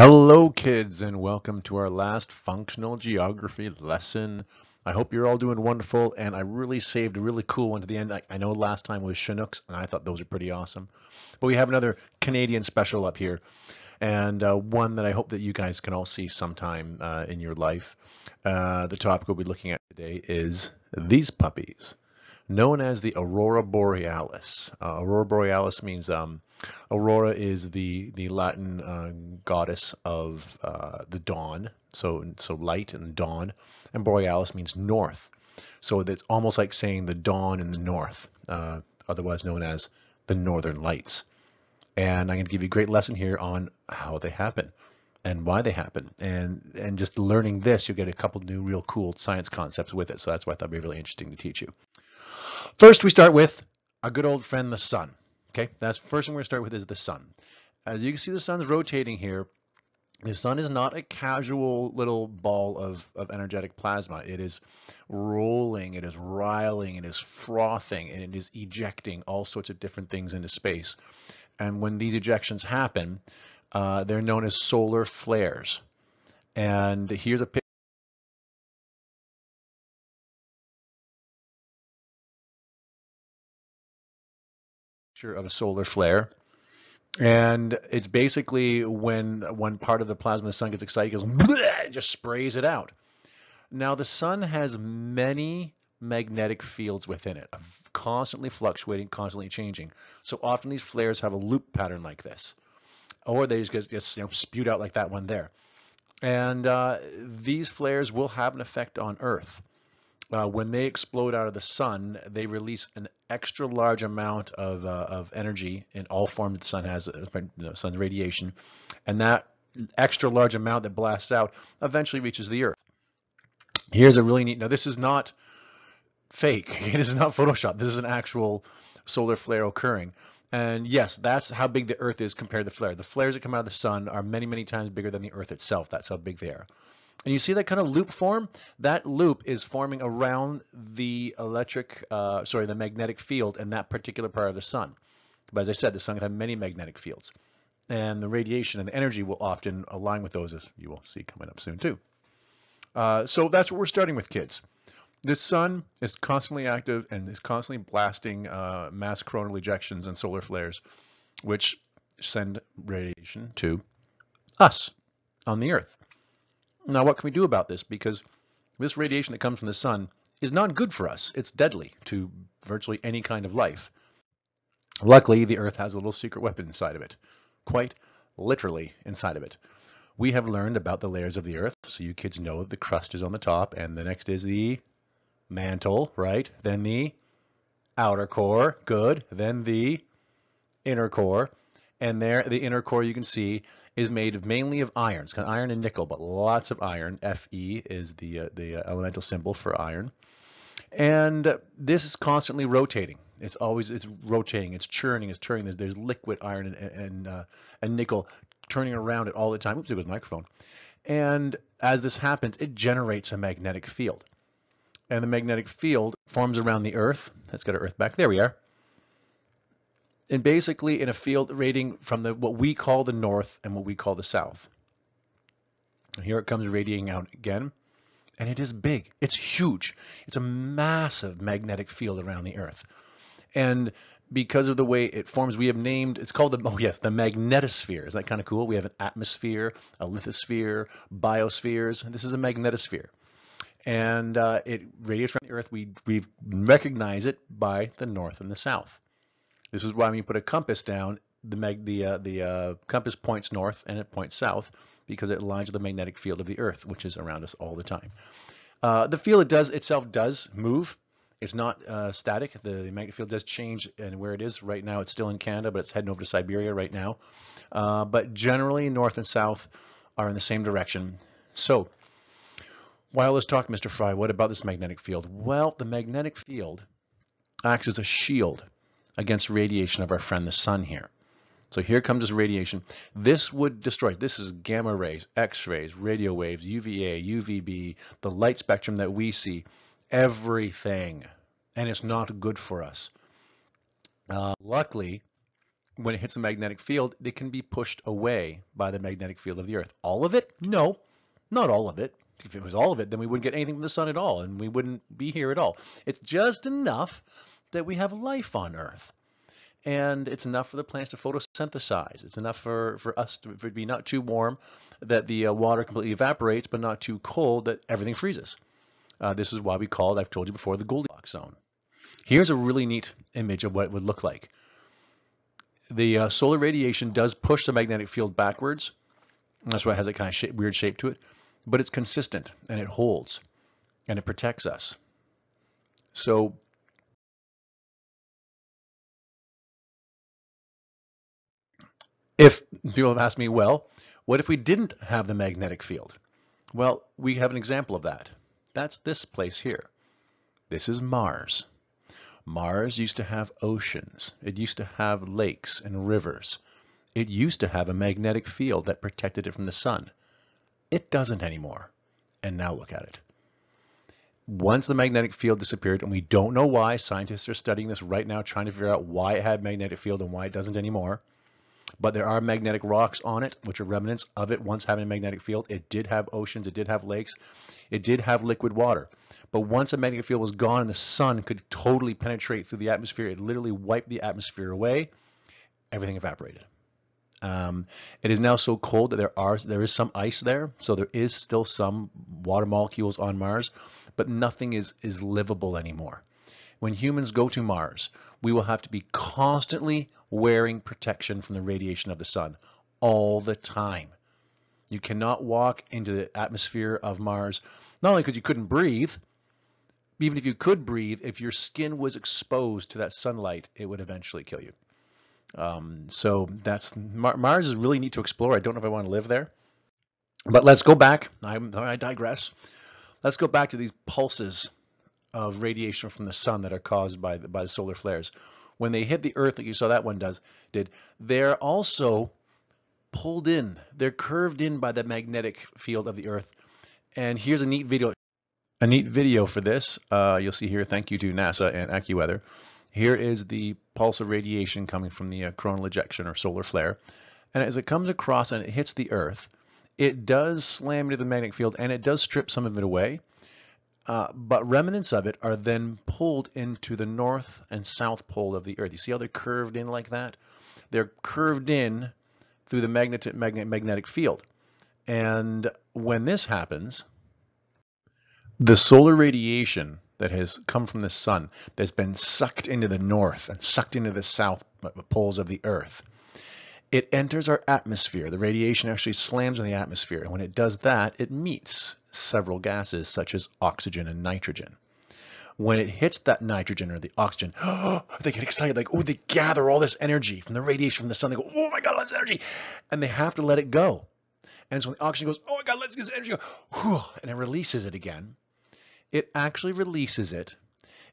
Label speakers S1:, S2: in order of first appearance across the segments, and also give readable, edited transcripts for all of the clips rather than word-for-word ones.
S1: Hello, kids, and welcome to our last functional geography lesson. I hope you're all doing wonderful, and I really saved a really cool one to the end. I know last time was Chinooks, and I thought those are pretty awesome. But we have another Canadian special up here, and one that I hope that you guys can all see sometime in your life. The topic we'll be looking at today is these puppies, known as the Aurora Borealis. Aurora Borealis means Aurora is the Latin goddess of the dawn, so light and dawn, and Borealis means north. So it's almost like saying the dawn in the north, otherwise known as the Northern Lights. And I'm going to give you a great lesson here on how they happen and why they happen. And just learning this, you'll get a couple new real cool science concepts with it. So that's why I thought it'd be really interesting to teach you. First, we start with our good old friend, the sun. Okay, that's the first thing we're going to start with is the sun. As you can see, the sun's rotating here. The sun is not a casual little ball of energetic plasma. It is rolling, it is riling, it is frothing, and it is ejecting all sorts of different things into space. And when these ejections happen, they're known as solar flares. And here's a picture of a solar flare. And it's basically when one part of the plasma of the sun gets excited, it goes, bleh, it just sprays it out. Now, the sun has many magnetic fields within it, constantly fluctuating, constantly changing. So often these flares have a loop pattern like this, or they just spewed out like that one there. And these flares will have an effect on Earth. When they explode out of the sun, they release an extra large amount of energy in all forms the sun has, the sun's radiation, and that extra large amount that blasts out eventually reaches the Earth. Here's a really neat, now this is not fake, it is not Photoshop, this is an actual solar flare occurring. And yes, that's how big the Earth is compared to the flare. The flares that come out of the sun are many, many times bigger than the Earth itself. That's how big they are. And you see that kind of loop form? That loop is forming around the the magnetic field in that particular part of the sun. But as I said, the sun can have many magnetic fields. And the radiation and the energy will often align with those, as you will see coming up soon too. So that's what we're starting with, kids. The sun is constantly active and is constantly blasting mass coronal ejections and solar flares, which send radiation to us on the Earth. Now, what can we do about this? Because this radiation that comes from the sun is not good for us. It's deadly to virtually any kind of life. Luckily, the Earth has a little secret weapon inside of it, quite literally inside of it. We have learned about the layers of the Earth, so you kids know the crust is on the top, and the next is the mantle, right? Then the outer core, good. Then the inner core, and there, the inner core you can see is made mainly of iron. It's got iron and nickel, but lots of iron. Fe is the elemental symbol for iron. And this is constantly rotating. It's rotating, it's churning, it's turning. There's liquid iron and nickel turning around it all the time. Oops, it was a microphone. And as this happens, it generates a magnetic field. And the magnetic field forms around the Earth. Let's get our Earth back. There we are. And basically in a field radiating from what we call the north and what we call the south. And here it comes radiating out again. And it is big. It's huge. It's a massive magnetic field around the Earth. And because of the way it forms, we have named, it's called the magnetosphere. Is that kind of cool? We have an atmosphere, a lithosphere, biospheres. This is a magnetosphere. And it radiates from the Earth. We recognize it by the north and the south. This is why when you put a compass down, the compass points north and it points south because it aligns with the magnetic field of the Earth, which is around us all the time. The field itself does move. It's not static. The magnetic field does change, and where it is right now, it's still in Canada, but it's heading over to Siberia right now. But generally, north and south are in the same direction. So, let's talk, Mr. Fry, what about this magnetic field? Well, the magnetic field acts as a shield against radiation of our friend the sun here. So here comes this radiation. This would destroy. This is gamma rays, X-rays, radio waves, UVA, UVB, the light spectrum that we see, everything. And it's not good for us. Luckily, when it hits a magnetic field, it can be pushed away by the magnetic field of the Earth. All of it? No, not all of it. If it was all of it, then we wouldn't get anything from the sun at all, and we wouldn't be here at all. It's just enough that we have life on Earth. And it's enough for the plants to photosynthesize. It's enough for us for it to be not too warm that the water completely evaporates, but not too cold that everything freezes. This is why we call it, I've told you before, the Goldilocks zone. Here's a really neat image of what it would look like. The solar radiation does push the magnetic field backwards. That's why it has a kind of weird shape to it. But it's consistent, and it holds, and it protects us. So if people have asked me, well, what if we didn't have the magnetic field? Well, we have an example of that. That's this place here. This is Mars. Mars used to have oceans. It used to have lakes and rivers. It used to have a magnetic field that protected it from the sun. It doesn't anymore. And now look at it. Once the magnetic field disappeared, and we don't know why, scientists are studying this right now, trying to figure out why it had a magnetic field and why it doesn't anymore. But there are magnetic rocks on it, which are remnants of it once having a magnetic field. It did have oceans, it did have lakes, it did have liquid water. But once the magnetic field was gone and the sun could totally penetrate through the atmosphere, it literally wiped the atmosphere away, everything evaporated. It is now so cold that there is some ice there, so there is still some water molecules on Mars, but nothing is livable anymore. When humans go to Mars, we will have to be constantly wearing protection from the radiation of the sun all the time. You cannot walk into the atmosphere of Mars, not only because you couldn't breathe, even if you could breathe, if your skin was exposed to that sunlight, it would eventually kill you. So Mars is really neat to explore. I don't know if I want to live there. But let's go back. I digress. Let's go back to these pulses of radiation from the sun that are caused by the solar flares. When they hit the Earth, like you saw that one did, they're also pulled in. They're curved in by the magnetic field of the Earth. And here's a neat video. A neat video for this. You'll see here, thank you to NASA and AccuWeather. Here is the pulse of radiation coming from the coronal ejection or solar flare. And as it comes across and it hits the Earth, it does slam into the magnetic field and it does strip some of it away. But remnants of it are then pulled into the north and south pole of the Earth. You see how they're curved in like that? They're curved in through the magnetic field. And when this happens, the solar radiation that has come from the sun that's been sucked into the north and sucked into the south poles of the Earth, it enters our atmosphere. The radiation actually slams in the atmosphere, and when it does that, it meets several gases such as oxygen and nitrogen. When it hits that nitrogen or the oxygen, they get excited, like, oh, they gather all this energy from the radiation from the sun. They go, oh my God, that's energy. And they have to let it go. And so when the oxygen goes, oh my God, let's get this energy go, and it releases it again. It actually releases it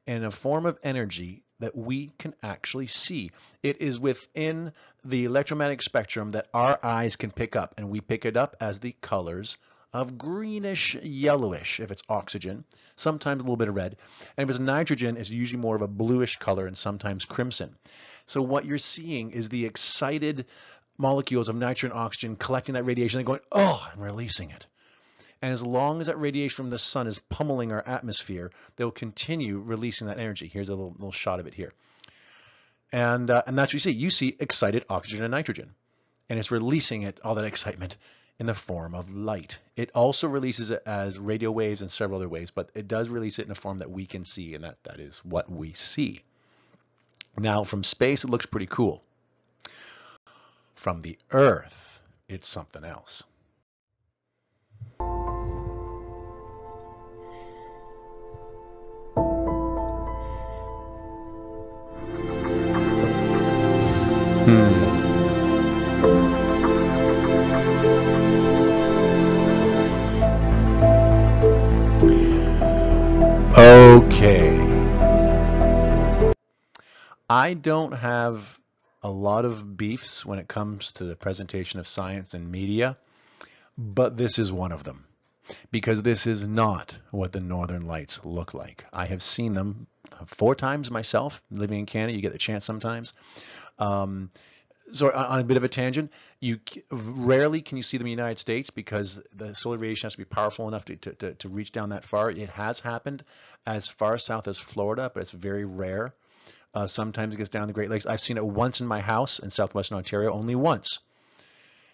S1: in a form of energy that we can actually see. It is within the electromagnetic spectrum that our eyes can pick up, and we pick it up as the colors of greenish yellowish if it's oxygen, sometimes a little bit of red, and if it's nitrogen, it's usually more of a bluish color and sometimes crimson. So what you're seeing is the excited molecules of nitrogen and oxygen collecting that radiation and going, oh, and releasing it. And as long as that radiation from the sun is pummeling our atmosphere, they'll continue releasing that energy. Here's a little shot of it here. And that's what you see. You see excited oxygen and nitrogen. And it's releasing it, all that excitement, in the form of light. It also releases it as radio waves and several other ways, but it does release it in a form that we can see, and that is what we see. Now, from space, it looks pretty cool. From the Earth, it's something else. Okay. I don't have a lot of beefs when it comes to the presentation of science and media, but this is one of them, because this is not what the Northern Lights look like. I have seen them 4 times myself, living in Canada. You get the chance sometimes. So on a bit of a tangent, rarely can you see them in the United States because the solar radiation has to be powerful enough to reach down that far. It has happened as far south as Florida, but it's very rare. Sometimes it gets down the Great Lakes. I've seen it once in my house in southwestern Ontario, only once.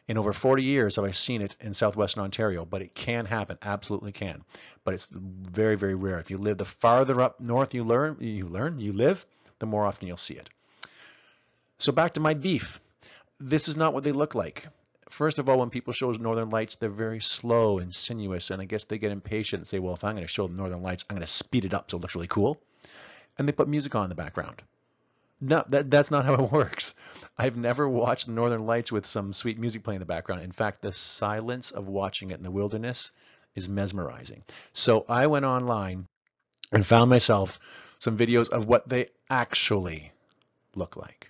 S1: In over 40 years have I seen it in southwestern Ontario, but it can happen, absolutely can. But it's very, very rare. If you live, the farther up north you live, the more often you'll see it. So back to my beef. This is not what they look like. First of all, when people show northern lights, they're very slow and sinuous, and I guess they get impatient and say, well, if I'm going to show the northern lights, I'm going to speed it up so it looks really cool. And they put music on in the background. No, that's not how it works. I've never watched the northern lights with some sweet music playing in the background. In fact, the silence of watching it in the wilderness is mesmerizing. So I went online and found myself some videos of what they actually look like.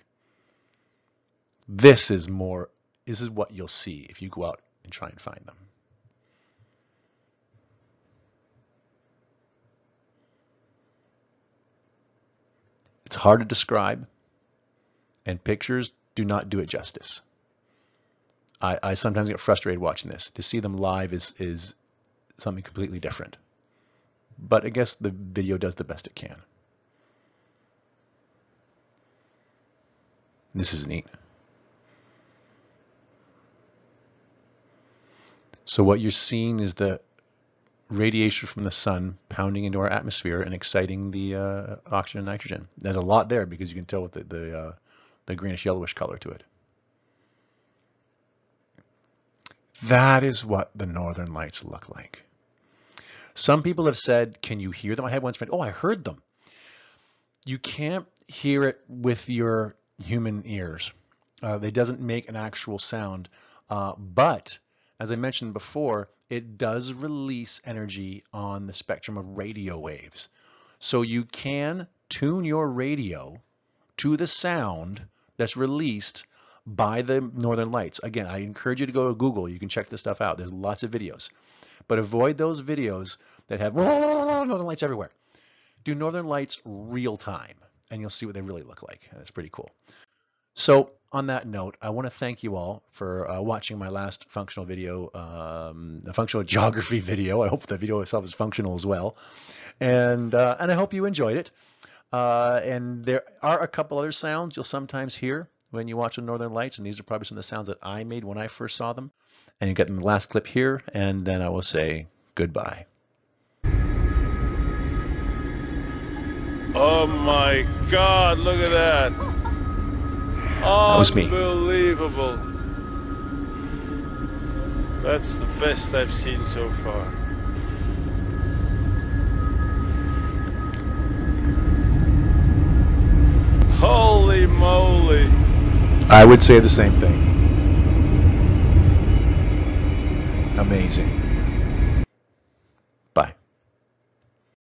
S1: This is what you'll see if you go out and try and find them. It's hard to describe, and pictures do not do it justice. I sometimes get frustrated watching this. To see them live is something completely different. But I guess the video does the best it can. This is neat. So what you're seeing is the radiation from the sun pounding into our atmosphere and exciting the oxygen and nitrogen. There's a lot there because you can tell with the greenish yellowish color to it. That is what the northern lights look like. Some people have said, can you hear them? I had one friend, oh, I heard them. You can't hear it with your human ears. It doesn't make an actual sound. But as I mentioned before, it does release energy on the spectrum of radio waves. So you can tune your radio to the sound that's released by the northern lights. Again, I encourage you to go to Google. You can check this stuff out. There's lots of videos. But avoid those videos that have northern lights everywhere. Do northern lights real time, and you'll see what they really look like. And it's pretty cool. So on that note, I want to thank you all for watching my last functional video, a functional geography video. I hope the video itself is functional as well. And I hope you enjoyed it. And there are a couple other sounds you'll sometimes hear when you watch the northern lights, and these are probably some of the sounds that I made when I first saw them. And you get them in the last clip here, and then I will say goodbye.
S2: Oh my God, look at that.
S1: That was me.
S2: Unbelievable. That's the best I've seen so far. Holy moly.
S1: I would say the same thing. Amazing.